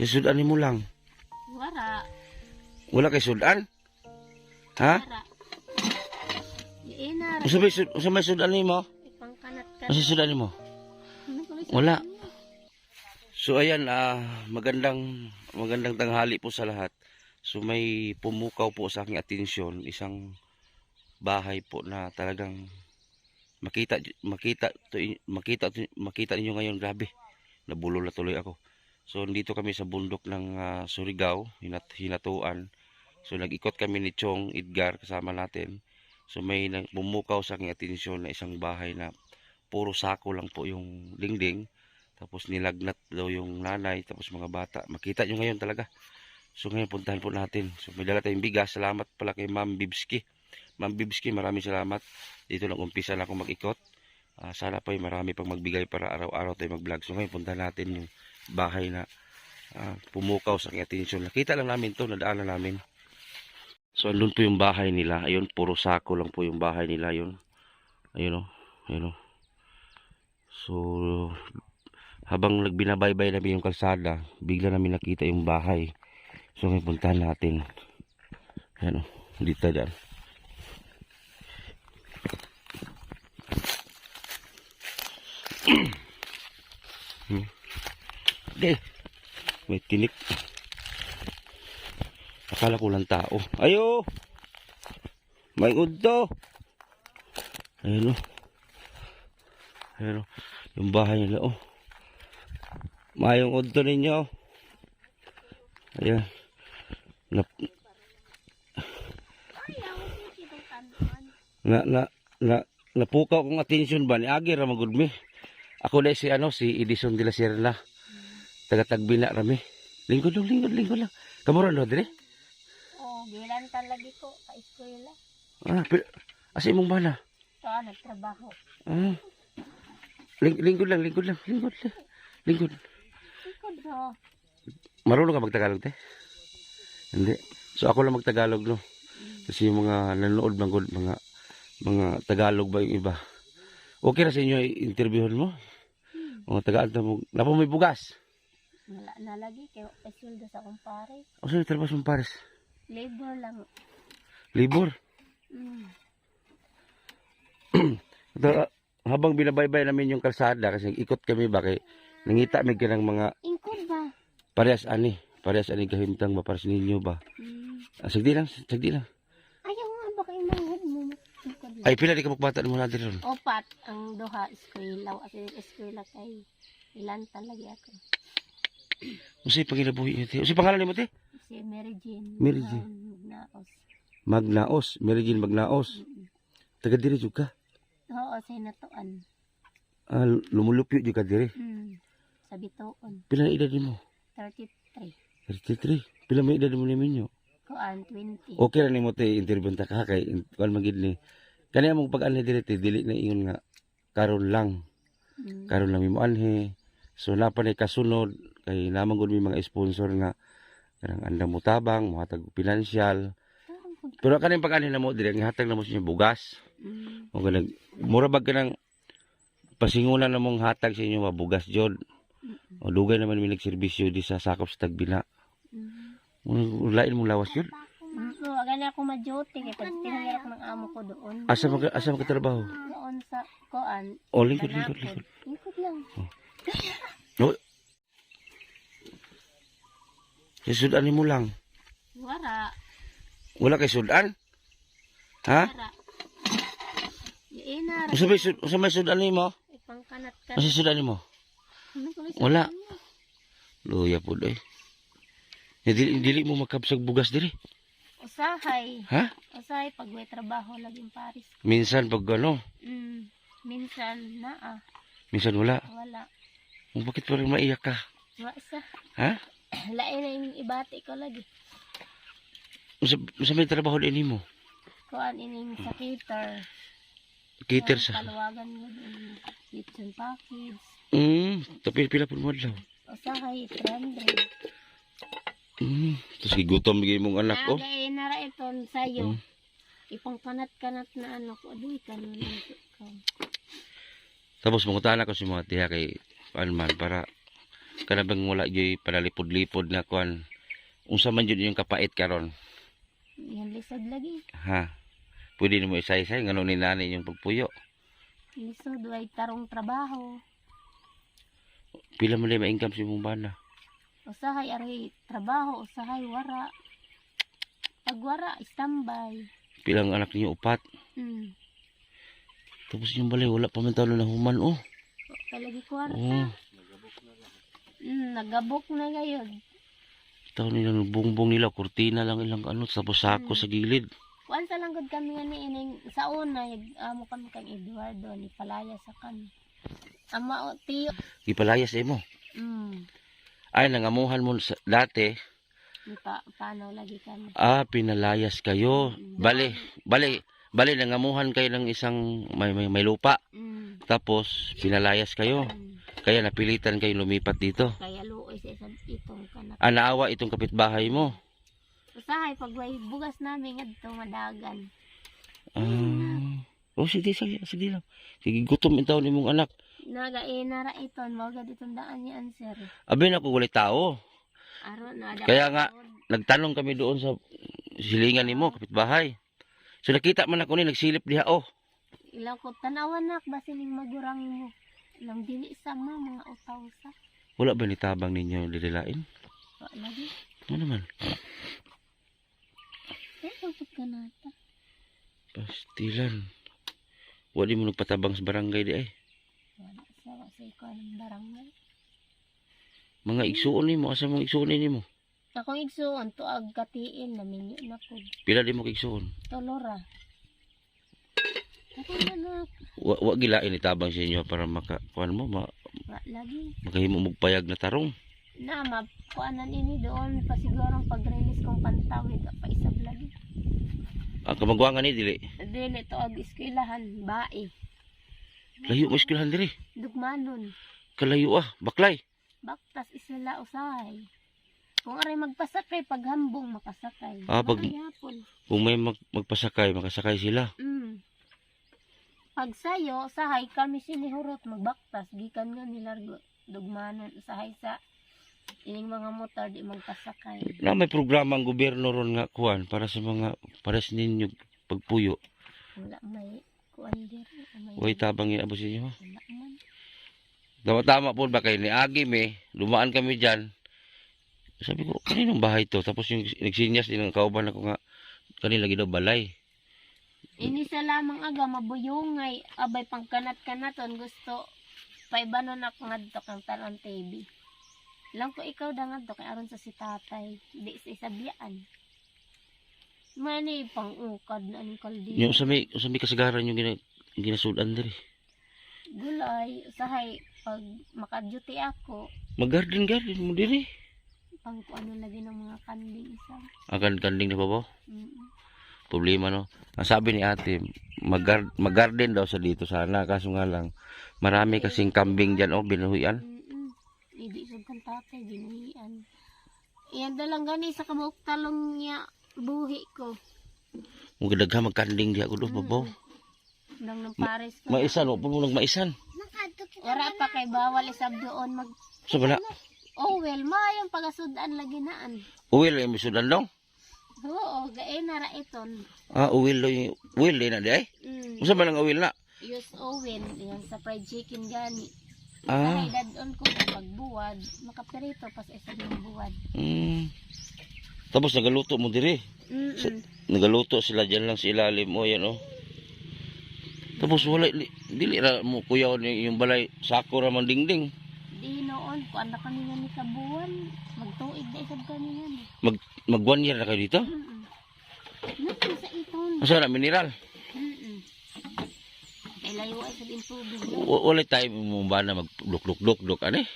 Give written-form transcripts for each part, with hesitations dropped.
Sudan mo lang. Wara. Wala kay sudan? Ha? Wara. Iinar. Usa may sudan mo? Ipangkanat ka. Usa sudan mo? Wala. So ayan, magandang tanghali po sa lahat. So may pumukaw po sa aking atensyon, isang bahay po na talagang makita ninyo ngayon, grabe. Nabulol na tuloy ako. So dito kami sa bundok ng Surigao, Hinatuan. So nag-ikot kami ni Chong Edgar kasama natin. So may pumukaw sa aking atensyon na isang bahay na puro sako lang po yung dingding. Tapos nilagnat daw yung nanay, tapos mga bata. Makita nyo ngayon talaga. So ngayon puntahan po natin. So may dala tayong bigas. Salamat pala kay Ma'am Bibski. Ma'am Bibski, maraming salamat. Dito lang umpisa na akong mag-ikot. Sana pa marami pang magbigay para araw-araw tayo mag-vlog. So ngayon puntahan natin yung bahay na pumukaw sa aking atensyon. Nakita lang namin to, nadaanan namin. So andun po yung bahay nila. Ayun, puro sako lang po yung bahay nila. Ayun. Ayun o. Ayun o. So habang nagbinabaybay namin yung kalsada, bigla namin nakita yung bahay. So ngayon puntahan natin. Ayan o, dito dyan. Okay. May tinik. Akala ko lang tao. Ayo! May udto! Ayan o. Ayan o. Yung bahay nila o. Mayong udto ninyo. Ayan. Napukaw kong atensyon ba ni Agi ramagud mi. Ako na si Edison de la Sierra. Taga Tagbina rami. Lingkod lang. Kamuran do dire? Oh, gilan lagi ko sa eskwela. Asa imong bana? Nagtrabaho. Lingkod lang. Lingkod. Marunong ka magtagalog te? Hindi. So ako lang magtagalog no. Kasi yung mga nanonood mga Tagalog ba yung iba. Okay na sa inyo interviewin mo? Mga Tagalog na po may bugas. Wala na lagi kay pasuldo sa kumpare. O saan yung trabaho sa pares? Labor lang. Libor? Habang binabaybay namin yung kalsada kasi ikot kami ba kay nangita may ganang mga Ingkod ba? parehas ani kahimtang ba pares ninyo ba? Sagdi lang. Ayaw nga ba kayo manghod mo? Ingkod lang. Ay pila di ka magbata mo natin ron. Opat ang duha eskwela. Kasi eskwela kay ilan lagi ako. Usay panginabuhi niyo te. Usay pangalan ni mo te? Si Mary Jane. Magnaos. Mary Jane Magnaos. Taga diri jud ka. Oo, sa Hinatuan. Lumulupyo jud ka diri. Sa Bitoon. Pila na edad mo? 33. 33. Pila may edad mo niminyo? Kuan 20. Okay ra nimo te interview ta ka kay kuan magid ni. Kani among pag-anhi diri te dili na ingon nga karon lang. Karon lang mo anhi. So napa ni kasunod kay namang gud mi mga sponsor nga kanang andam mo tabang, mohatag financial. Pero kaning pag-anhi na mo diri nga hatag na mo sa inyo bugas. O ganag mura bag kanang pasingunan na mong hatag sa inyo bugas jud. O dugay naman mi nagserbisyo di sa sakop sa Tagbina. Lain mong lawas yun? Oo, gani ako ma-duty kay pag tinangyar ako ng amo ko doon. Asa ka trabaho? Doon sa kuan. O lingkod. Lingkod lang. No. Sudan mo lang. Wara. Wala kay sudan? Ha? Wara. Iinar. Usa may sudan mo? Ipangkanat ka. Asa sudan mo? Wala. Luya po eh. Dili mo makabsag bugas diri. Usahay. Ha? Usahay pag may trabaho laging Paris. Minsan pag ano? Minsan naa. Minsan wala. Wala. Bakit parang maiyak ka? Wala sa. Ha? Lain na yung ibati ko lagi. Usa may trabaho din mo? Kuan ining sa cater. Cater sa? Palawagan mo din. Kitchen package. Tapi pila po mo daw? Usahay 300. Tapos gigutom bigay mong anak ko. Nagay na ra ito sa'yo. Ipangkanat-kanat na anak ko. Aduy ka na lang. Tapos mangutahan ako si mga tiya kay Palman para kanabang wala joy panalipod-lipod na kuan. Unsa man jud yung kapait karon? Yan lisod lagi. Ha. Pwede nimo isay-isay ngano ni nani yung pagpuyo. Lisod way tarong trabaho. Pila man lay ma-income si mong bana? Usahay ari trabaho, usahay wara. Pag wara, standby. Pilang anak niyo? 4. Mm. Tapos yung balay wala pa man talo na human oh. Palagi kwarta. Oh. Nagabok na gayon. Taon nilang bongbong nila, kurtina lang ilang ano, tapos sako sa gilid. Kuan sa langgod kami nga ni ining sa una, amo kami kang Eduardo ni palaya sa kami. Ama o tiyo. Gipalayas mo. Ay, nangamuhan mo dati. Paano lagi kami? Ah, pinalayas kayo. Bali, nangamuhan kayo ng isang may lupa. Tapos, pinalayas kayo. Kaya napilitan kayo lumipat dito. Kaya luoy sa isang itong kanak. Ah, naawa itong kapitbahay mo. Usahay, pag way bugas namin nga dito madagan. Oh, sige lang. Sige, gutom yung taon ni mong anak. Nagainara iton, mga ditong daan niya answer. Abin ako, walay tao. Kaya nga, nagtanong kami doon sa silingan ni mo, kapitbahay. So nakita man ako ni, nagsilip diha, oh. Ilaw ko, tanawan nak, basin yung magurang mo. Ilang dili sama, mga utaw sa. Wala ba nitabang ninyo dililain? Wala lagi. Ano naman? Kaya kapag ka nata. Pastilan. Wala mo nagpatabang sa barangay di ay. Wala sa ikaw ng barangay. Mga igsuon ni mo, asa mga igsuon ni mo? Ako igsuon, tuag katiin, naminyo na ko. Pila di mo igsuon? Tolora. Ako anak. Wa gilain itabang sa inyo para makakuan mo, Lagi. makahimo magpayag na tarong. Na, mapuanan ini doon pa sigurong pag-release kong pantawid. Paisab lagi. Ang kamagwangan ni dili. Dili to ag eskwelahan, bae. Layo mo eskwelahan diri. Dugmanon. Kalayo baklay. Baktas isla usahay. Kung aray magpasakay, paghambong makasakay. Pag Makayapon. kung may magpasakay, makasakay sila. Pag sayo, usahay kami sinihurot magbaktas. Gikan nga nilargo. Dugmanon, usahay sa ining mga motor di magpasakay. Na may programa ang gobyerno ron nga kuan para sa mga pares ninyo pagpuyo. Wala may kuan diri. Way tabang ginabo sa inyo. Wala man. Tama po ba kayo ni Agi dumaan kami diyan. Sabi ko, kaninong bahay to? Tapos yung nagsinyas din ng kauban ako nga kanila daw balay. Ini sa lamang aga mabuyungay abay pangkanat-kanaton gusto paibanon ako ngadto kang talon TV. Lang ko ikaw dangan to kay aron sa si tatay, di sa isabiyaan. Mani pang-ukad na aning kaldi. Yung sa may kasagaran yung ginasudan diri. Gulay, usahay pag maka-duty ako, Mag-garden mo diri. pang ano lagi ng mga kanding isa. Akan kanding na babaw. Problema no. Ang sabi ni ate, mag-garden daw sa dito sana kaso nga lang marami kasing kambing diyan binuhian. Hindi sa kang tatay binuhian. Iyan dalang gani sa kamuk talong niya buhi ko. Kung daghan magkanding di ako do babaw. Nang ng pares ko. Maisan mo nang maisan. Ora pa kay bawal isab doon mag Sa bala. Oh well, mayang pagasudan lagi naan. Uwil yung misudan daw. Oo, gae na ra iton. Uwil na di ay. Usa man ang uwil na? Use oven, yan sa fried chicken gani. Ah. Sa dadon ko pagbuwad, makaperito pas isa ng buwad. Tapos nagaluto mo diri. Nagaluto sila diyan lang sa ilalim mo yan Tapos wala dili ra mo kuyaw ni yung balay sako ra man dingding. Di noon ko anak kami nga ni kabuan, magtuig na isab kami nga ni. Mag 1 year na kayo dito? Naku sa iton. Asa na mineral? Kay layo ay sa din tubig. Wala tayo mo ba na magduk-duk-duk ani?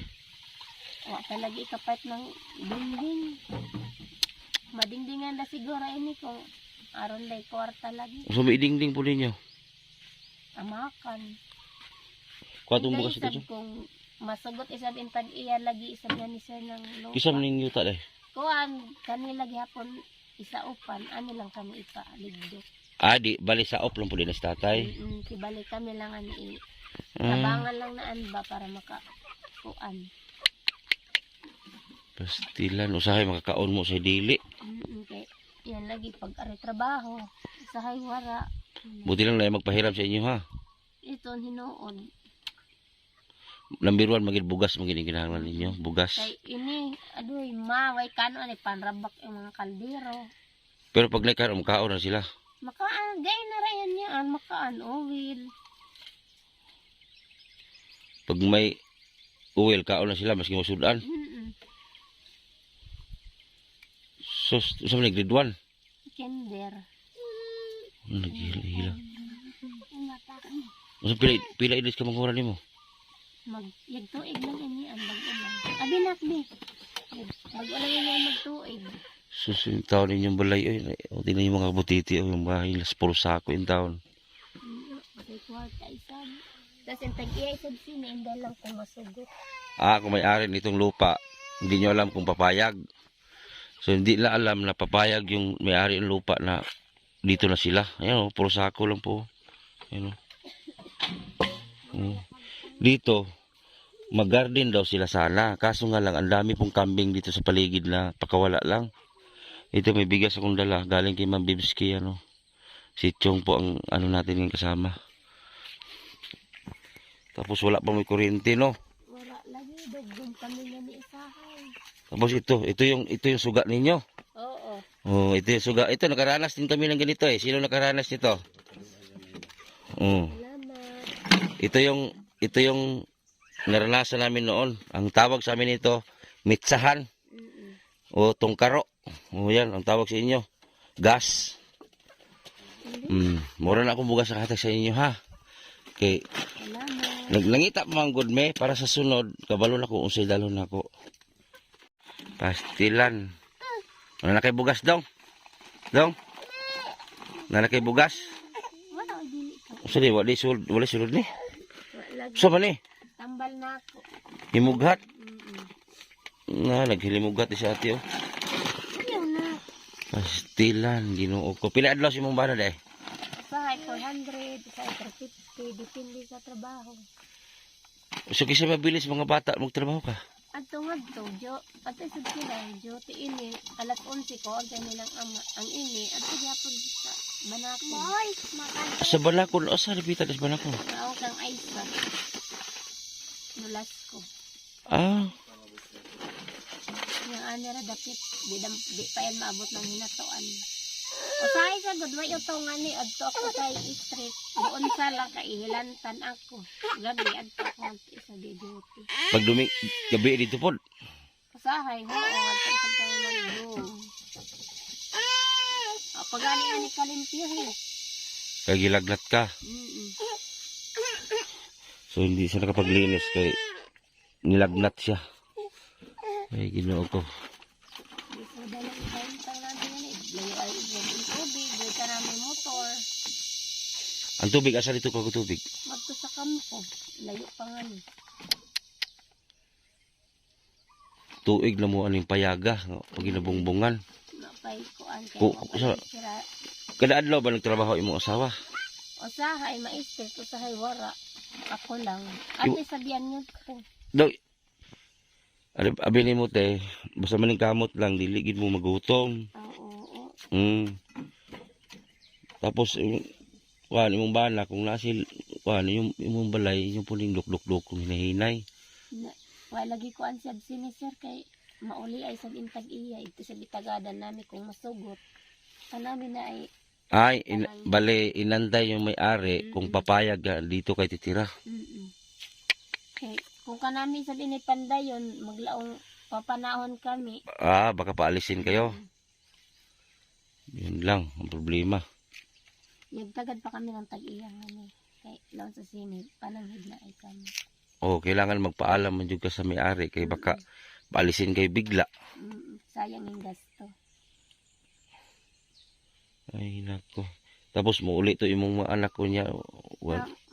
Wa talaga ikapat ng dingding. Madingdingan na siguro ini kung aron lay kwarta lagi. So may dingding po ninyo. Amakan. Kuatong bukas ito. Kung masugot isab intag iya lagi isab yan ni sir ng lupa. Kisam ninyo ta day. Kuan kanila gihapon isa upan ani lang kami ipaligdo. Di bali sa op lang po din sa tatay. Kibali kami lang ani tabangan lang naan ba para maka kuan. Pastilan, usahay makakaon mo sa dili. Kay yan lagi pag ari trabaho. Usahay wara. Buti lang na magpahiram sa inyo ha. Ito ang hinuon. Number 1 maging bugas maging ginahanglan ninyo, bugas. Kay ini, adoy, maway kano ani panrabak yung mga kaldero. Pero pag nagkaroon kaon na sila. Makaan, gay na rin yan, makaan, oil. Pag may oil kaon na sila maski masudan. So, sa mga grade 1. Kinder. Naghihila-hila. Masa pila edis ka mangura nimo? Yagtuig lang ini ang mag-ulang. Abi nakbi. Mag-ulang yun magtuig. Susunod taon ninyong balay. O tingnan yung mga butiti o yung bahay. Las puro sako yung taon. Kasi kwarta isab. Tapos yung tag-iya isab sini, hindi lang kung masugot. Kung may-ari nitong lupa, hindi nyo alam kung papayag. So hindi na alam na papayag yung may-ari ng lupa na dito na sila. Ayan o, puro sako lang po. Ayan o. Dito, mag-garden daw sila sana. Kaso nga lang, ang dami pong kambing dito sa paligid na pakawala lang. Ito may bigas akong dala. Galing kay Ma'am Bibski, ano. Si Chong po ang ano natin yung kasama. Tapos wala pa may kuryente, no? Wala lagi, dugong kami na ni isahay. Tapos ito yung suga ninyo. Oo. Oh, ito yung suga. Ito, nakaranas din kami ng ganito eh. Sino nakaranas nito? Oh. Salamat. Ito yung naranasan namin noon. Ang tawag sa amin ito, mitsahan o tungkaro. O yan, ang tawag sa inyo. Gas. Mura na akong bugas na hatag sa inyo ha. Okay. Salamat. Nangita pa mga good me para sa sunod. Kabalo na ko unsay dalon na ko. Pastilan. Ano na kay bugas dong? Dong? Na kay bugas? Wala ko dili ka. Usa di wala sulod ni. Wala lagi. Sa man ni? Tambal na ako. Himughat. Naghilimughat sa ati oh. Ayaw na. Pastilan, Ginoo ko. Pila adlaw si mong bana dai? Usahay 400, usahay 350, depende sa trabaho. So kisa mabilis mga bata magtrabaho ka. Ato nga to, ato sa sila, ti ini, alas 11 ko, ang nilang ama, ang ini, ato yapon sa banakon. Boy, makan. Sa banakon, sa repita sa banakon. Naaw kang Aisa. Nulas ko. Yung anira dapit, di pa yan maabot ng hinatuan. Usahay sa good way ito nga ni, adto ako sa street. Doon sa lang kaihilantan ako. Gabi, adto ako sa duty. Pag gabi dito po. Usahay, oo, adto sa tayo ng doon. Pag ani kalimpyo, Kaya gilagnat ka. So hindi siya nakapaglinis kay nilagnat siya. Ay, Ginoo ko. So, dalang tang natin yan eh. Layo ay yung tubig, doon ka na may motor. Ang tubig, asa dito ko tubig? Magto sa kampo. Layo pa nga ni. Tuig na mo aning payaga. Pag ginabungbungan. Napay kuan Sa- sira. Kada adlaw ba nagtrabaho imong asawa? Usahay, maistit. Usahay, wara. Ako lang. Ate, sabihan niyo ko. Daw, abi mo te, basta maning kamot lang, diligid mo magutom. Oo. Tapos, imong bana, kung nasil, yung imong balay, yung puling luk-luk-luk, kung hinahinay. Wala lagi kuan siya sinisir kay mauli ay sa intag iya. Ito sa bitagadan namin kung masugot. Kanami na ay Bale, inanday yung may-ari, kung papayag ka, dito kay titira. Okay. Kung kanami sa dinipanda yun, maglaong papanahon kami. Baka paalisin kayo. Yun lang, ang problema. Nagtagad pa kami ng tag-iyang ano. Kay laon sa sini, pananghid na ay kami. Kailangan magpaalam man jud ka sa may-ari, kay baka paalisin kayo bigla. Sayang yung gasto. Ay, nako. Tapos mo uli to imong mga anak ko niya.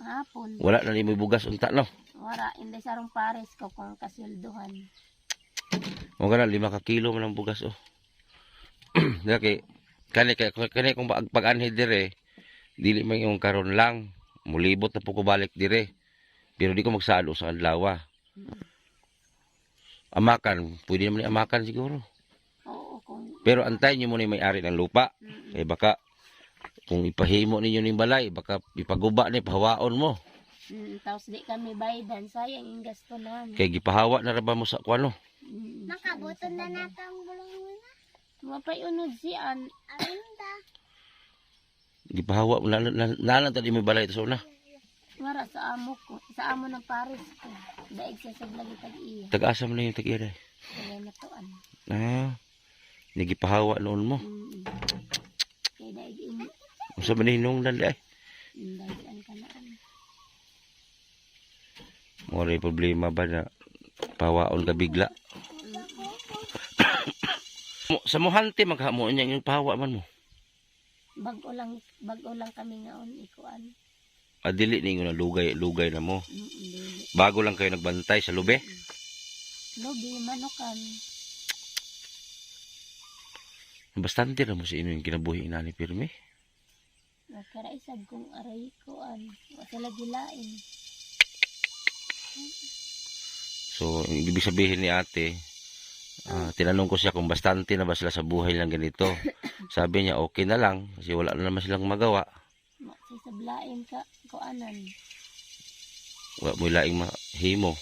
Hapon. Wala na ni may bugas unta, no? Wala, hindi sarong pares ko kung kasilduhan. O ka na, 5 kilo man ang bugas, oh. Daki, kani kung pag-anhid dire, dili man yung karon lang. Mulibot na po ko balik dire. Pero di ko magsalo sa adlaw. Amakan, pwede naman amakan siguro. Oo, kung Pero antayin nyo muna yung may-ari ng lupa. Eh baka, kung ipahimo ninyo ng balay, baka ipaguba ni, pahawaon mo. tapos di kami baydan, sayang yung gasto namin. Kaya gipahawa na raba mo sa kuano. Makabuton na nato ang bulong na. Mapayunod siyan. Arinda. Gipahawa mo, nanantad yung may balay ito sa una. Mara sa amo ko. Sa amo ng pares ko. Daig siya sa lagi tag-iya. Tag-asa mo na yung tag-iya day. Kaya natuan. Nagipahawa noon mo. Kaya daig ini. Kung sa maninungdan day. Daig ang kanaan. Mora yung problema ba na pahawaon ka bigla. Sa muhante maghamo niya yung pahawa man mo. Bago lang kami ngaon ikuan. Adili ninyo na lugay na mo. Dili. Bago lang kayo nagbantay sa lube. Lobi, manukan. Bastante na mo sa inyo yung kinabuhi inani pirmi. Nakaraisag kong aray kuan. Wasala gilain. So, ang ibig sabihin ni ate, tinanong ko siya kung bastante na ba sila sa buhay lang ganito. Sabi niya okay na lang kasi wala na naman silang magawa. Sisablain ka kuanan. Wala mo laing mahimo.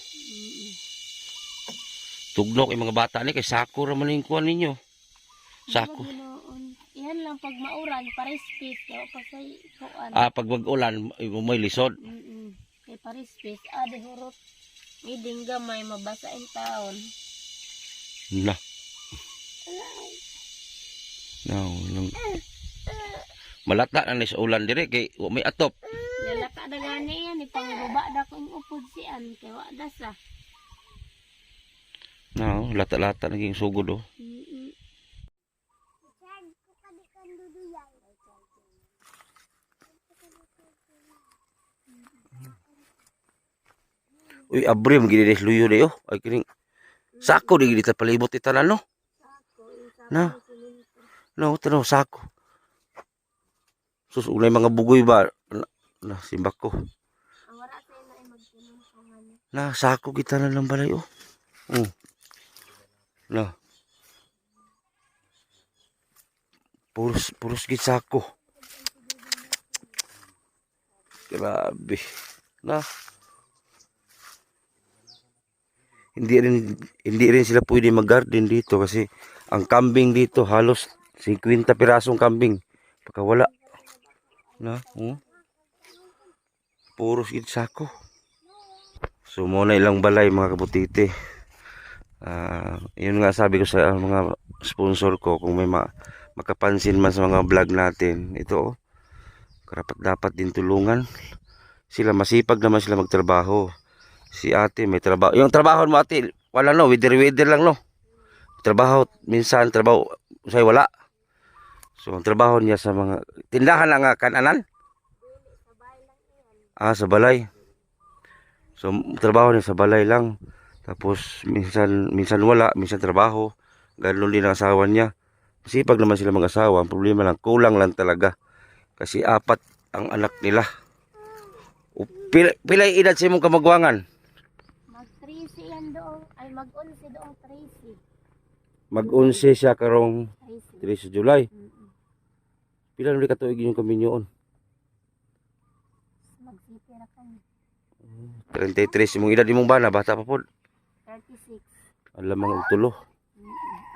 Tugnok yung mga bata ni kay sako ra man yung kuan ninyo. Sako. Yan lang pag mauran, parispis. Kaya pa sa kuan. Pag mag-ulan, may lisod. Kay parispis. Di hurot. Iding gamay, mabasa ang taon. Na. No, malata na ni sa ulan dire kay may atop. Nalaka na gani yan. Ipanguba na ko yung upod siyan. Kaya wala sa. No, lata-lata naging sugod oh. Uy, abrim gini deh luyo deh oh. Ay kining sako di gini palibot itanan no. Na. No, tanaw sako. Sus unay mga bugoy ba na simbak ko. Na sako kita na lang balay oh. Na. Puros git sako. Grabe. Na. Hindi rin sila pwede mag-garden dito kasi ang kambing dito halos 50 pirasong kambing. Pagka wala. Na, puros sako. So muna ilang balay mga kabutite. Yun nga sabi ko sa mga sponsor ko kung may makapansin man sa mga vlog natin. Ito oh. Karapat dapat din tulungan. Sila masipag naman sila magtrabaho. Si ate may trabaho. Yung trabaho mo ate, wala no, wither lang no. Trabaho, minsan trabaho, say wala. So ang trabaho niya sa mga tindahan lang kananan. Sa balay. So trabaho niya sa balay lang. Tapos minsan wala, minsan trabaho. Ganun din ang asawa niya. Masipag naman sila mag-asawa. Ang problema lang, kulang lang talaga. Kasi 4 ang anak nila. Pilay edad sa imong kamagwangan? Mag-13 yan doon. Ay, mag-11 doong 13. Mag-11 siya karong 13. 3 sa July. Pila na ka tuig yung kaminyoon? Magsipira kami. 33 imong edad imong bana, bata pa pod. 36. Alamang og tulo.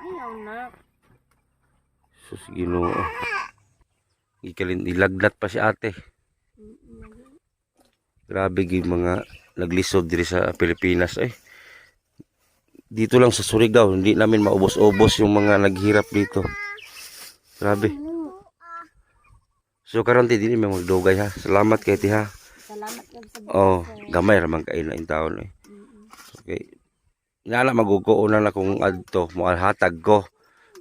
Ayaw na. Sus Ginoo. Ilagnat pa si ate. Grabe gid mga naglisod diri sa Pilipinas dito lang sa Surigao, hindi namin maubos-ubos yung mga naghirap dito. Grabe. So karon ti dili may magdugay ha. Salamat kay ti ha. Salamat kay sa Gamay ra man kay na in taon Okay. Inala magukuunan na kung adto mo hatag ko.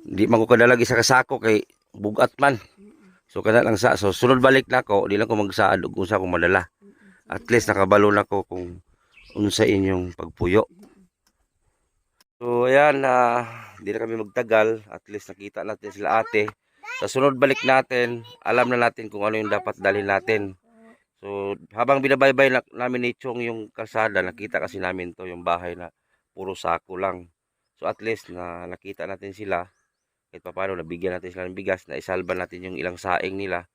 Hindi man ko kadalag isa ka sako kay bugat man. So kana lang sa so sunod balik nako, di lang ko magsaad og unsa ko madala. At least nakabalo na ko kung unsa inyong pagpuyo. So ayan, di na kami magtagal. At least nakita natin sila ate. Sa sunod balik natin, alam na natin kung ano yung dapat dalhin natin. So habang binabaybay namin ni Chong yung kalsada, nakita kasi namin to yung bahay na puro sako lang. So at least na nakita natin sila, kahit papaano nabigyan natin sila ng bigas, na isalba natin yung ilang saing nila.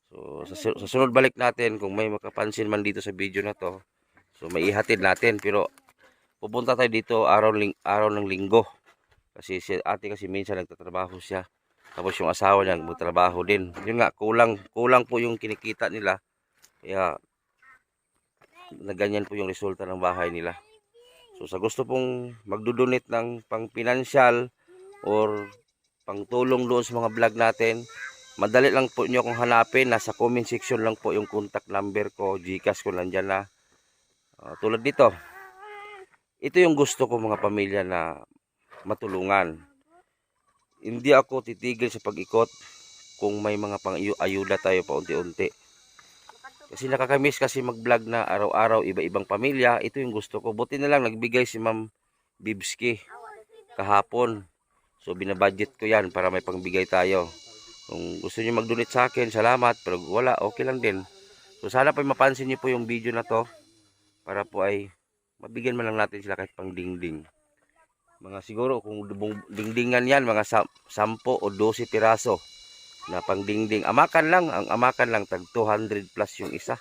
So sa sunod balik natin, kung may makapansin man dito sa video na to, so may ihatid natin. Pero pupunta tayo dito araw ng linggo. Kasi si ate kasi minsan nagtatrabaho siya. Tapos yung asawa niya magtrabaho din. Yun nga, kulang po yung kinikita nila. Kaya na ganyan po yung resulta ng bahay nila. So sa gusto pong magdodonate ng pang financial or pang tulong doon sa mga vlog natin, madali lang po nyo akong hanapin. Nasa comment section lang po yung contact number ko, GCash ko nandyan na. Tulad dito. Ito yung gusto ko mga pamilya na matulungan. Hindi ako titigil sa pag-ikot kung may mga pang-ayuda tayo paunti-unti. Kasi nakakamiss kasi mag-vlog na araw-araw iba-ibang pamilya. Ito yung gusto ko. Buti na lang nagbigay si Ma'am Bibski kahapon. So binabudget ko yan para may pangbigay tayo. Kung gusto niyo mag-donate sa akin, salamat. Pero wala, okay lang din. So sana po mapansin niyo po yung video na to para po ay mabigyan man lang natin sila kahit pang dingding. Mga siguro kung dingdingan yan, mga 10 o 12 piraso na pang dingding. Amakan lang, ang amakan lang tag 200 plus yung isa.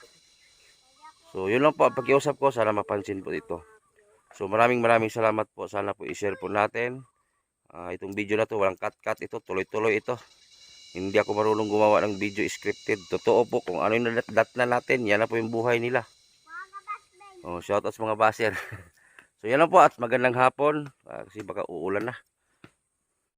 So yun lang po ang pag-iusap ko, sana mapansin po ito. So maraming salamat po, sana po i-share po natin. Itong video na to, walang cut ito, tuloy-tuloy ito. Hindi ako marunong gumawa ng video scripted. Totoo po, kung ano yung datna natin, yan na po yung buhay nila. Shout out sa mga baser. So yan lang po at magandang hapon kasi baka uulan na.